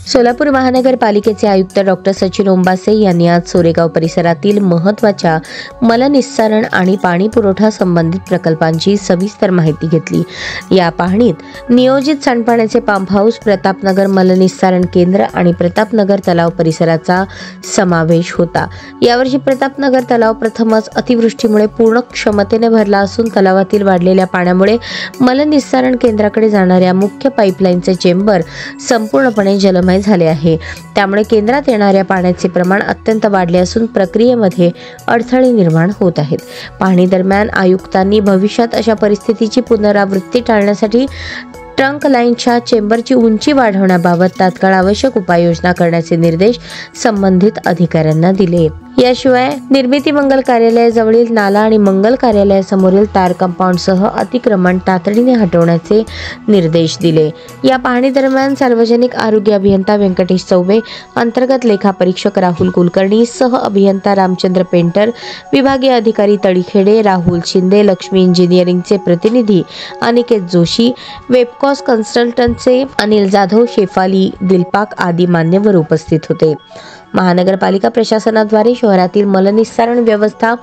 सोलापूर महानगरपालिकेचे आयुक्त डॉक्टर सचिन ओंबासे यांनी आज सोरेगाव परिसरातील महत्त्वाच्या मलनिस्सारण आणि पाणी पुरवठा संबंधित प्रकल्पांची सविस्तर माहिती घेतली। या पाहणीत नियोजित सांडपाण्याचे पंप हाऊस, प्रतापनगर मलनिस्सारण केंद्र आणि प्रतापनगर तलाव परिसराचा समावेश होता। यावर्षी प्रतापनगर तलाव प्रथमच अतिवृष्टीमुळे पूर्ण क्षमतेने भरला असून तलावातील वाढलेल्या पाण्यामुळे मलनिस्सारण केंद्राकडे जाणाऱ्या मुख्य पाईपलाईनचे चेंबर संपूर्णपणे जलमय झाले आहे। त्यामुळे केंद्रात येणाऱ्या पाण्याचे प्रमाण अत्यंत वाढले असून प्रक्रियेमध्ये अडथळे निर्माण होत आहेत। पाहणी दरम्यान आयुक्तांनी भविष्यात अशा परिस्थितीची पुनरावृत्ती टाळण्यासाठी ट्रंक लाईनच्या चेंबरची उंची वाढवण्याबाबत तात्काळ आवश्यक उपाययोजना करण्याचे निर्देश संबंधित अधिकाऱ्यांना दिले। याशिवाय निर्मिती मंगल कार्यालयाजवळील नाला आणि मंगल कार्यालयासमोरील तार कंपाऊंडसह अतिक्रमण तातडीने हटवण्याचे निर्देश दिले। या पाहणी दरम्यान सार्वजनिक आरोग्य अभियंता व्यंकटेश चौबे, अंतर्गत लेखा परीक्षक राहुल कुलकर्णी, सह अभियंता रामचंद्र पेंटर, विभागीय अधिकारी तळीखेडे, राहुल शिंदे, लक्ष्मी इंजिनिअरिंगचे प्रतिनिधी अनिकेत जोशी, वेबकॉस कन्सल्टंटचे अनिल जाधव, शेफाली दिलपाक आदी मान्यवर उपस्थित होते। महानगरपालिका प्रशासनाद्वारे शहरातील मलनिस्सारण व्यवस्था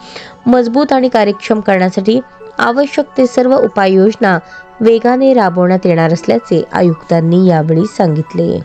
मजबूत आणि कार्यक्षम करण्यासाठी आवश्यक ते सर्व उपाययोजना वेगाने राबवण्यात येणार असल्याचे आयुक्तांनी यावेळी सांगितले।